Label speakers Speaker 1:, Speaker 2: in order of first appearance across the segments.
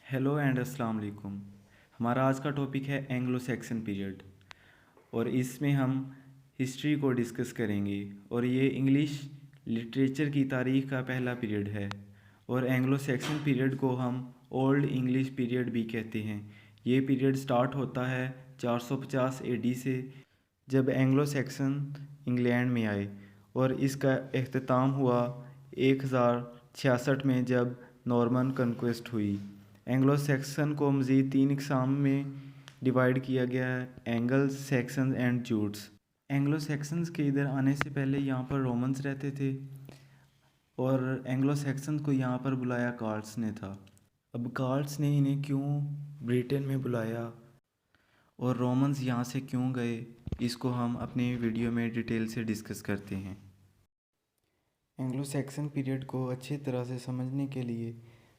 Speaker 1: Hello and अस्सलाम वालेकुम। हमारा आज का टॉपिक है एंग्लो सैक्सन पीरियड और इसमें हम हिस्ट्री को डिस्कस करेंगे और ये इंग्लिश लिटरेचर की तारीख़ का पहला पीरियड है और एंग्लो सैक्सन पीरियड को हम ओल्ड इंग्लिश पीरियड भी कहते हैं। ये पीरियड स्टार्ट होता है 450 एडी से, जब एंग्लो सैक्सन इंग्लैंड में आए और इसका अख्ताम हुआ 1066 में जब नॉर्मन कन्क्वेस्ट हुई। एंग्लो सैक्सन को मज़ीद 3 इकसाम में डिवाइड किया गया है, angles, Saxons and Jutes. Anglo Saxons के इधर आने से पहले यहाँ पर रोमन्स रहते थे और एंग्लो सैक्सन्स को यहाँ पर बुलाया कार्ल्स ने था। अब कार्ल्स ने इन्हें क्यों ब्रिटेन में बुलाया और रोमन्स यहाँ से क्यों गए, इसको हम अपनी वीडियो में डिटेल से डिस्कस करते हैं। एंग्लो सैक्सन पीरियड को अच्छी तरह से समझने के लिए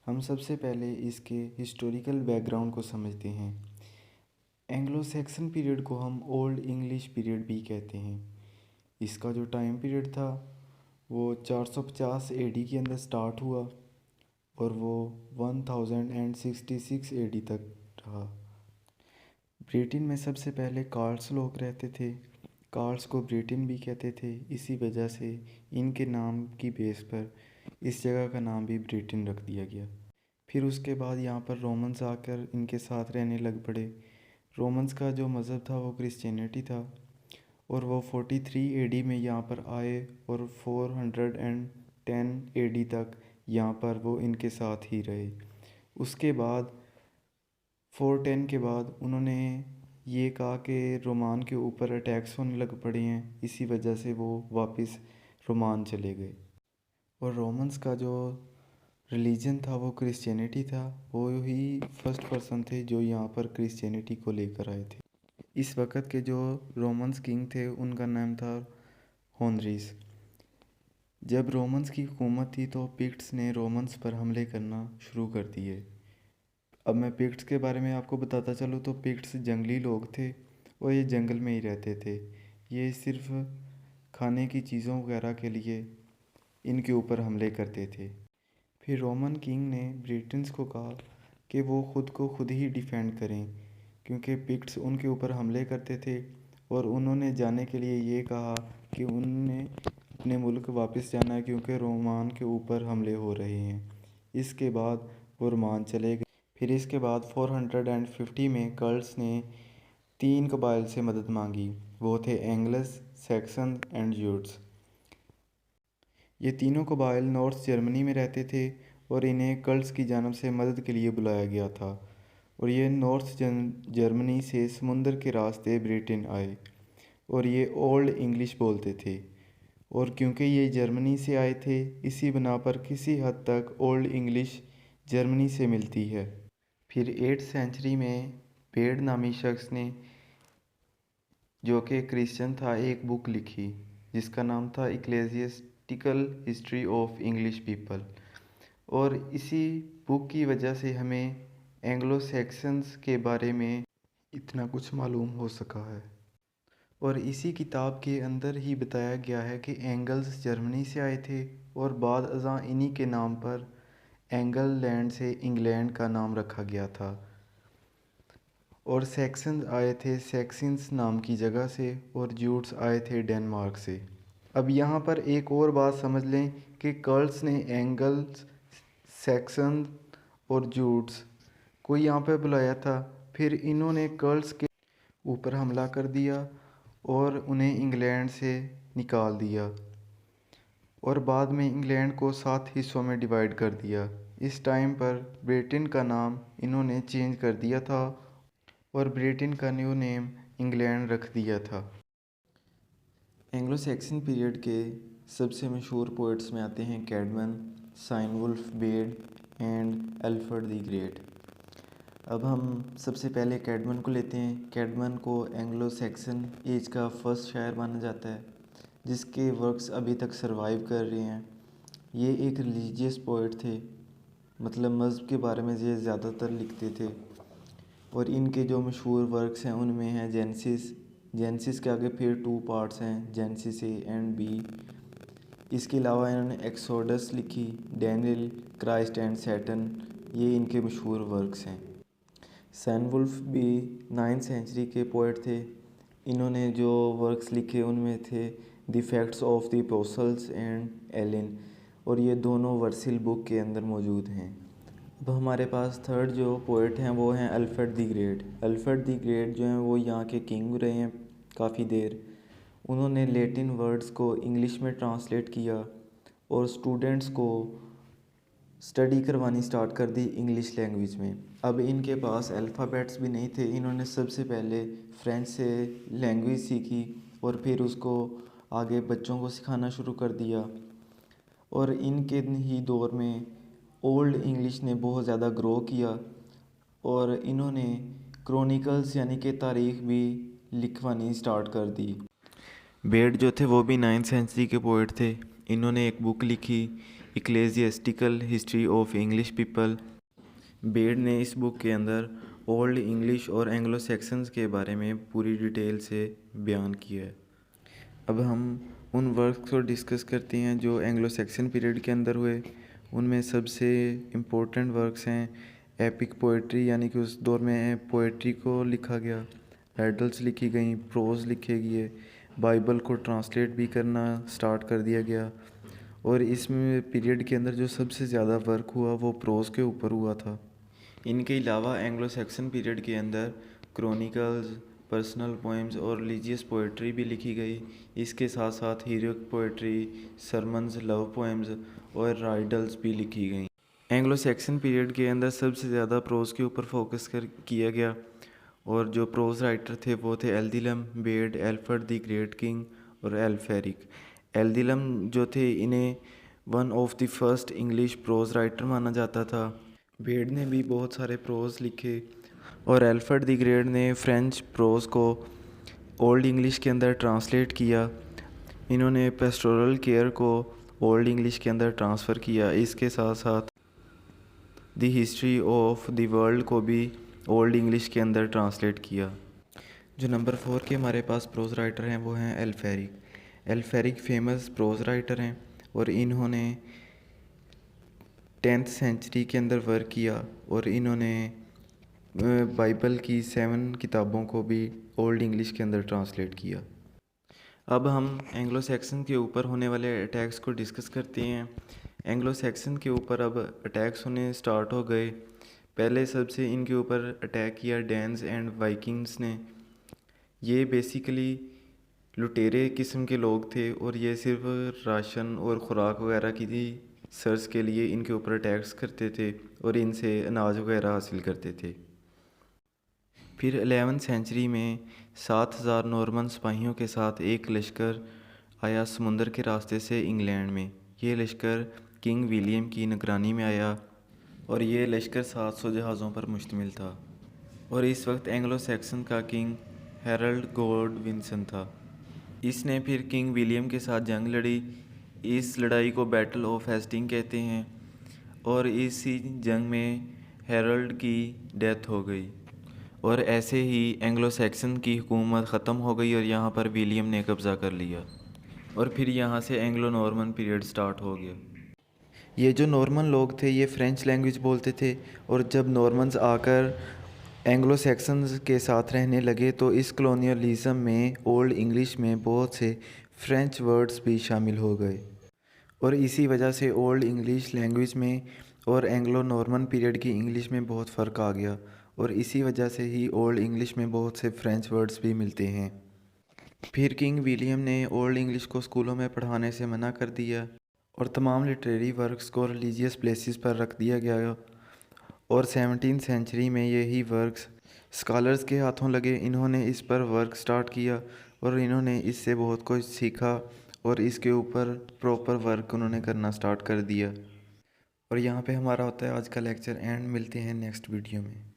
Speaker 1: हम सबसे पहले इसके हिस्टोरिकल बैकग्राउंड को समझते हैं। एंग्लो सैक्सन पीरियड को हम ओल्ड इंग्लिश पीरियड भी कहते हैं। इसका जो टाइम पीरियड था वो 450 एडी के अंदर स्टार्ट हुआ और वो 1066 एडी तक रहा। ब्रिटेन में सबसे पहले कार्ल्स लोग रहते थे। कार्ल्स को ब्रिटेन भी कहते थे, इसी वजह से इनके नाम की बेस पर इस जगह का नाम भी ब्रिटेन रख दिया गया। फिर उसके बाद यहाँ पर रोमन्स आकर इनके साथ रहने लग पड़े। रोमन्स का जो मज़हब था वो क्रिश्चियनिटी था और वो 43 एडी में यहाँ पर आए और 410 एडी तक यहाँ पर वो इनके साथ ही रहे। उसके बाद 410 के बाद उन्होंने ये कहा कि रोमान के ऊपर अटैक्स होने लग पड़े हैं, इसी वजह से वो वापस रोमान चले गए। और रोमन्स का जो रिलीजन था वो क्रिश्चियनिटी था। वो ही फर्स्ट पर्सन थे जो यहाँ पर क्रिश्चियनिटी को लेकर आए थे। इस वक्त के जो रोमन्स किंग थे उनका नाम था होनरीस। जब रोमन्स की हुकूमत थी तो पिक्ट्स ने रोमन्स पर हमले करना शुरू कर दिए। अब मैं पिक्ट्स के बारे में आपको बताता चलूँ तो पिक्ट्स जंगली लोग थे और ये जंगल में ही रहते थे। ये सिर्फ खाने की चीज़ों वगैरह के लिए इनके ऊपर हमले करते थे। फिर रोमन किंग ने ब्रिटेन्स को कहा कि वो ख़ुद को खुद ही डिफेंड करें, क्योंकि पिक्ट्स उनके ऊपर हमले करते थे और उन्होंने जाने के लिए ये कहा कि उन्होंने अपने मुल्क वापस जाना है क्योंकि रोमान के ऊपर हमले हो रहे हैं। इसके बाद वो रोमान चले गए। फिर इसके बाद 450 में कर्ल्स ने 3 कबाइल से मदद मांगी। वो थे एंग्लस, सैक्सन एंड जूट्स। ये तीनों कबाइल नॉर्थ जर्मनी में रहते थे और इन्हें कर्ल्स की जानब से मदद के लिए बुलाया गया था और ये नॉर्थ जर्मनी से समुंदर के रास्ते ब्रिटेन आए और ये ओल्ड इंग्लिश बोलते थे और क्योंकि ये जर्मनी से आए थे इसी बना पर किसी हद तक ओल्ड इंग्लिश जर्मनी से मिलती है। फिर 8th सेंचुरी में बेड नामी शख्स ने, जो कि क्रिश्चियन था, एक बुक लिखी जिसका नाम था इक्लेसियास्टिकल हिस्ट्री ऑफ इंग्लिश पीपल और इसी बुक की वजह से हमें एंग्लो सैक्सन्स के बारे में इतना कुछ मालूम हो सका है। और इसी किताब के अंदर ही बताया गया है कि एंगल्स जर्मनी से आए थे और बाद अज़ां इन्हीं के नाम पर एंगल लैंड से इंग्लैंड का नाम रखा गया था और सैक्सन्स आए थे सैक्सन्स नाम की जगह से और जूट्स आए थे डेनमार्क से। अब यहाँ पर एक और बात समझ लें कि कर्ल्स ने एंगल्स, सैक्सन और जूट्स को यहाँ पर बुलाया था। फिर इन्होंने कर्ल्स के ऊपर हमला कर दिया और उन्हें इंग्लैंड से निकाल दिया और बाद में इंग्लैंड को 7 हिस्सों में डिवाइड कर दिया। इस टाइम पर ब्रिटेन का नाम इन्होंने चेंज कर दिया था और ब्रिटेन का न्यू नेम इंग्लैंड रख दिया था। एंग्लो सैक्सन पीरियड के सबसे मशहूर पोइट्स में आते हैं Caedmon, Cynewulf Bede and Alfred the Great. अब हम सबसे पहले कैडमन को लेते हैं। कैडमन को एंग्लो सैक्सन एज का फर्स्ट शायर माना जाता है जिसके वर्क्स अभी तक सरवाइव कर रहे हैं। ये एक रिलीजियस पोइट थे, मतलब मज़हब के बारे में ये ज़्यादातर लिखते थे और इनके जो मशहूर वर्क्स हैं उनमें हैं जेनेसिस। जेनेसिस के आगे फिर 2 पार्ट्स हैं, जेनेसिस ए एंड बी। इसके अलावा इन्होंने एक्सोडस लिखी, डैनियल, क्राइस्ट एंड सैटन, ये इनके मशहूर वर्क्स हैं। सैनवुल्फ भी 9th सेंचुरी के पोइट थे। इन्होंने जो वर्क्स लिखे उनमें थे the facts of the Apostles and Elene, और ये दोनों वर्सिल बुक के अंदर मौजूद हैं। अब हमारे पास थर्ड जो पोइट हैं वो हैं Alfred the great. Alfred the great जो हैं वो यहाँ के किंग रहे हैं काफ़ी देर। उन्होंने लैटिन वर्ड्स को इंग्लिश में ट्रांसलेट किया और स्टूडेंट्स को स्टडी करवानी स्टार्ट कर दी इंग्लिश लैंग्वेज में। अब इनके पास अल्फ़ाबेट्स भी नहीं थे। इन्होंने सबसे पहले फ्रेंच से लैंग्वेज सीखी और फिर उसको आगे बच्चों को सिखाना शुरू कर दिया। और इनके ही दौर में ओल्ड इंग्लिश ने बहुत ज़्यादा ग्रो किया और इन्होंने क्रॉनिकल्स यानी कि तारीख़ भी लिखवानी स्टार्ट कर दी। बेड जो थे वो भी 9th सेंचुरी के पोइट थे। इन्होंने एक बुक लिखी ecclesiastical history of English people. Bede ने इस बुक के अंदर ओल्ड इंग्लिश और एंग्लो सेक्शंस के बारे में पूरी डिटेल से बयान किया है। अब हम उन वर्क्स को डिस्कस करते हैं जो एंग्लो सेक्शन पीरियड के अंदर हुए। उनमें सबसे इम्पोर्टेंट वर्क्स हैं एपिक पोइट्री, यानी कि उस दौर में पोइट्री को लिखा गया, एडल्स लिखी गई, प्रोज लिखे गए, बाइबल को ट्रांसलेट भी करना स्टार्ट कर दिया गया। और इसमें पीरियड के अंदर जो सबसे ज़्यादा वर्क हुआ वो प्रोज के ऊपर हुआ था। इनके अलावा एंग्लो सेक्शन पीरियड के अंदर क्रॉनिकल्स, पर्सनल पोएम्स और रिलीजियस पोइट्री भी लिखी गई। इसके साथ साथ heroic poetry, sermons, love poems और राइडल्स भी लिखी गई। एंग्लो सेक्शन पीरियड के अंदर सबसे ज़्यादा प्रोज के ऊपर फोकस किया गया और जो प्रोज राइटर थे वो थे Aldhelm, Bede, Alfred the Great king और एल्फेरिक। एल्दिलम जो थे इन्हें one of the first English prose writer माना जाता था। बेड ने भी बहुत सारे प्रोज लिखे और एल्फ्रेड द ग्रेट ने फ्रेंच प्रोज को ओल्ड इंग्लिश के अंदर ट्रांसलेट किया। इन्होंने पेस्टोरल केयर को ओल्ड इंग्लिश के अंदर ट्रांसफ़र किया। इसके साथ साथ the history of the world को भी ओल्ड इंग्लिश के अंदर ट्रांसलेट किया। जो नंबर 4 के हमारे पास प्रोज राइटर हैं वो हैं एल्फेरिक। एल्फेरिक फेमस प्रोज राइटर हैं और इन्होंने 10th सेंचुरी के अंदर वर्क किया और इन्होंने बाइबल की 7 किताबों को भी ओल्ड इंग्लिश के अंदर ट्रांसलेट किया। अब हम एंग्लो सैक्सन के ऊपर होने वाले अटैक्स को डिस्कस करते हैं। एंग्लो सैक्सन के ऊपर अब अटैक्स होने स्टार्ट हो गए। पहले सबसे इनके ऊपर अटैक किया डैन्स एंड वाइकिंग्स ने। ये बेसिकली लुटेरे किस्म के लोग थे और ये सिर्फ राशन और ख़ुराक वगैरह की सर्च के लिए इनके ऊपर अटैक्स करते थे और इनसे अनाज वगैरह हासिल करते थे। फिर 11th सेंचुरी में 7000 नॉर्मन सिपाहियों के साथ एक लश्कर आया समुंदर के रास्ते से इंग्लैंड में। ये लश्कर किंग विलियम की निगरानी में आया और ये लश्कर 700 जहाज़ों पर मुश्तमिल था और इस वक्त एंग्लो सैक्सन का किंग हैरल्ड गॉडविंसन था। इसने फिर किंग विलियम के साथ जंग लड़ी। इस लड़ाई को बैटल ऑफ हेस्टिंग कहते हैं और इसी जंग में हैरल्ड की डेथ हो गई और ऐसे ही एंग्लो सैक्सन की हुकूमत ख़त्म हो गई और यहाँ पर विलियम ने कब्ज़ा कर लिया और फिर यहाँ से एंग्लो नॉर्मन पीरियड स्टार्ट हो गया। ये जो नॉर्मन लोग थे ये फ्रेंच लैंग्वेज बोलते थे और जब नॉर्मन्स आकर एंग्लो सैक्सन्स के साथ रहने लगे तो इस कॉलोनियलिज़म में ओल्ड इंग्लिश में बहुत से फ्रेंच वर्ड्स भी शामिल हो गए और इसी वजह से ओल्ड इंग्लिश लैंग्वेज में और एंग्लो नॉर्मन पीरियड की इंग्लिश में बहुत फ़र्क आ गया और इसी वजह से ही ओल्ड इंग्लिश में बहुत से फ्रेंच वर्ड्स भी मिलते हैं। फिर किंग विलियम ने ओल्ड इंग्लिश को स्कूलों में पढ़ाने से मना कर दिया और तमाम लिटरेरी वर्क्स को रिलीजियस प्लेसेस पर रख दिया गया और 17th सेंचुरी में यही वर्क्स स्कॉलर्स के हाथों लगे। इन्होंने इस पर वर्क स्टार्ट किया और इन्होंने इससे बहुत कुछ सीखा और इसके ऊपर प्रॉपर वर्क उन्होंने करना स्टार्ट कर दिया। और यहाँ पे हमारा होता है आज का लेक्चर एंड। मिलते हैं नेक्स्ट वीडियो में।